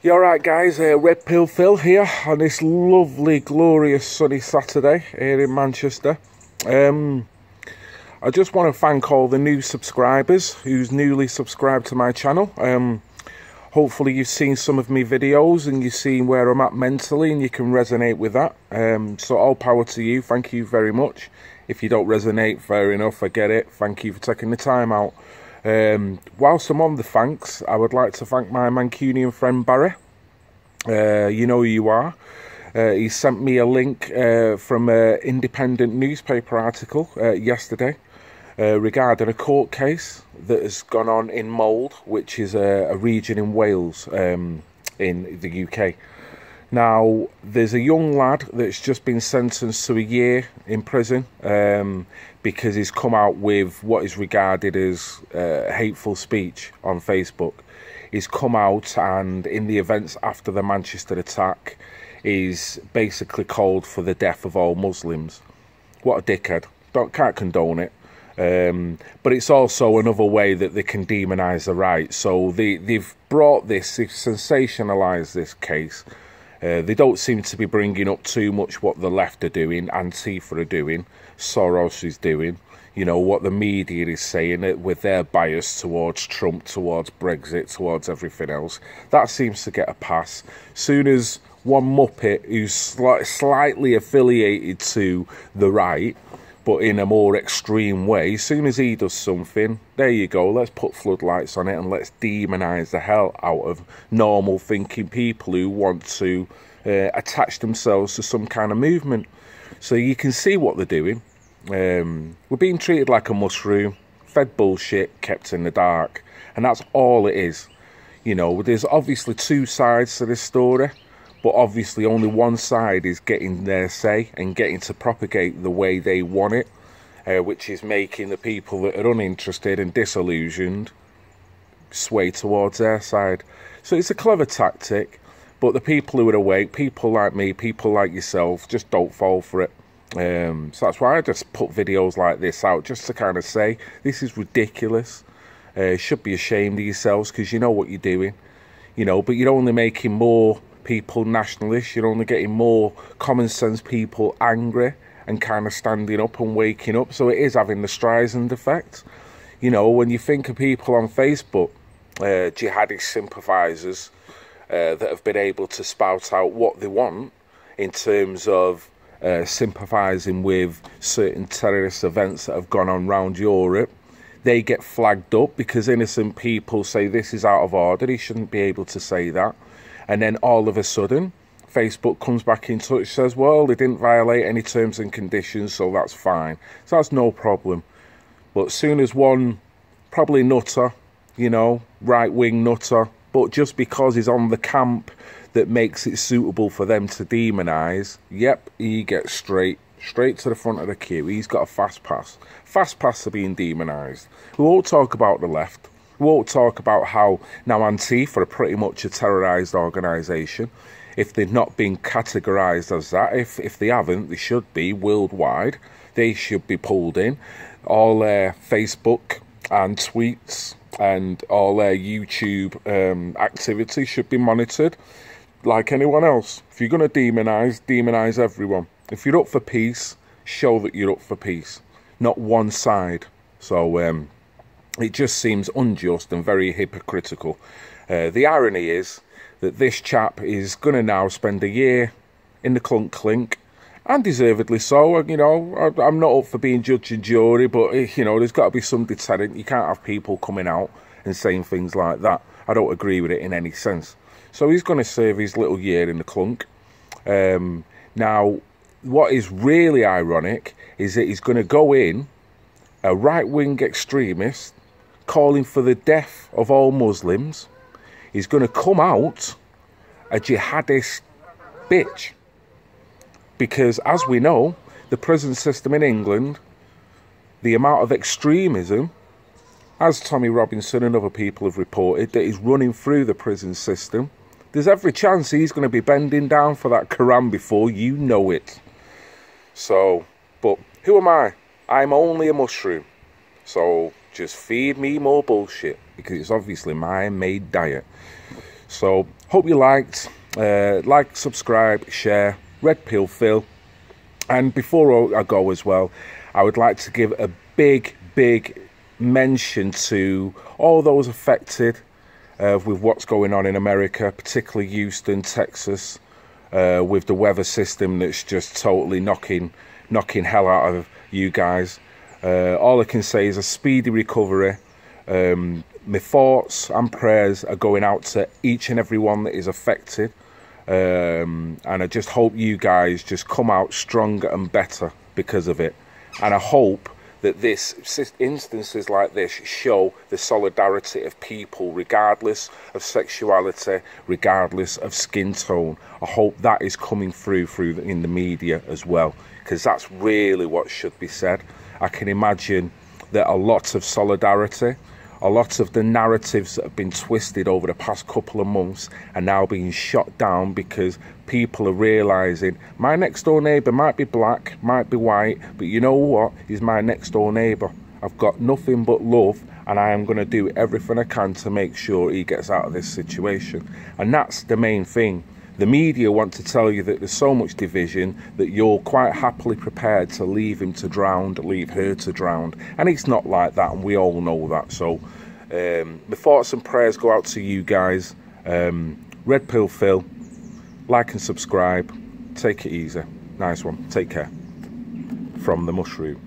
You alright guys, Red Pill Phil here on this lovely, glorious sunny Saturday here in Manchester. I just want to thank all the new subscribers who's newly subscribed to my channel. Hopefully you've seen some of my videos and you've seen where I'm at mentally and you can resonate with that. So all power to you, thank you very much. If you don't resonate, fair enough, I get it. Thank you for taking the time out. Whilst I'm on the thanks, I would like to thank my Mancunian friend Barry. You know who you are. He sent me a link from an independent newspaper article yesterday regarding a court case that has gone on in Mold, which is a region in Wales in the UK. Now, there's a young lad that's just been sentenced to a year in prison because he's come out with what is regarded as hateful speech on Facebook. He's come out and in the events after the Manchester attack, he's basically called for the death of all Muslims. What a dickhead. Can't condone it. But it's also another way that they can demonise the right. So they've brought this, they've sensationalised this case. They don't seem to be bringing up too much what the left are doing, Antifa are doing, Soros is doing, you know, what the media is saying with their bias towards Trump, towards Brexit, towards everything else. That seems to get a pass. Soon as one Muppet who's slightly affiliated to the right, but in a more extreme way, as soon as he does something, there you go, let's put floodlights on it and let's demonise the hell out of normal thinking people who want to attach themselves to some kind of movement. So you can see what they're doing. We're being treated like a mushroom, fed bullshit, kept in the dark, and that's all it is. You know, there's obviously two sides to this story, but obviously only one side is getting their say and getting to propagate the way they want it, which is making the people that are uninterested and disillusioned sway towards their side. So it's a clever tactic, but the people who are awake, people like me, people like yourself, just don't fall for it. So that's why I just put videos like this out, just to kind of say, this is ridiculous. You should be ashamed of yourselves because you know what you're doing. You know, but you're only making more people nationalists, you're only getting more common sense people angry and kind of standing up and waking up. So it is having the Streisand effect. You know, when you think of people on Facebook, jihadist sympathisers that have been able to spout out what they want in terms of sympathising with certain terrorist events that have gone on around Europe, they get flagged up because innocent people say this is out of order, he shouldn't be able to say that. And then all of a sudden, Facebook comes back in touch, says, well, they didn't violate any terms and conditions, so that's fine. So that's no problem. But as soon as one, probably nutter, you know, right-wing nutter, but just because he's on the camp that makes it suitable for them to demonise, yep, he gets straight to the front of the queue. He's got a fast pass. Fast pass to being demonised. We won't talk about the left. We won't talk about how now Antifa are pretty much a terrorised organisation. If they've not been categorised as that, if they haven't, they should be worldwide. They should be pulled in. All their Facebook and tweets and all their YouTube activity should be monitored like anyone else. If you're going to demonise everyone. If you're up for peace, show that you're up for peace, not one side. So it just seems unjust and very hypocritical. The irony is that this chap is going to now spend a year in the clunk clink, and deservedly so. You know, I'm not up for being judge and jury, but you know, there's got to be some deterrent. You can't have people coming out and saying things like that. I don't agree with it in any sense. So he's going to serve his little year in the clunk. Now, what is really ironic is that he's going to go in, a right-wing extremist, calling for the death of all Muslims. He's going to come out a jihadist bitch. Because, as we know, the prison system in England, the amount of extremism, as Tommy Robinson and other people have reported, that is running through the prison system, there's every chance he's going to be bending down for that Quran before you know it. So, but who am I? I'm only a mushroom. So just feed me more bullshit, because it's obviously my made diet. So hope you liked. Like, subscribe, share. Red Pill Phil. And before I go as well, I would like to give a big mention to all those affected with what's going on in America, particularly Houston, Texas, with the weather system that's just totally knocking hell out of you guys. All I can say is a speedy recovery. My thoughts and prayers are going out to each and every one that is affected. And I just hope you guys just come out stronger and better because of it. And I hope that instances like this show the solidarity of people regardless of sexuality, regardless of skin tone. I hope that is coming through in the media as well, because that's really what should be said. I can imagine that a lot of solidarity, a lot of the narratives that have been twisted over the past couple of months are now being shot down because people are realising my next door neighbour might be black, might be white, but you know what? He's my next door neighbour. I've got nothing but love, and I am going to do everything I can to make sure he gets out of this situation. And that's the main thing. The media want to tell you that there's so much division that you're quite happily prepared to leave him to drown, leave her to drown. And it's not like that, and we all know that. So my thoughts and prayers go out to you guys. Red Pill Phil, like and subscribe. Take it easy. Nice one. Take care. From the Mushroom.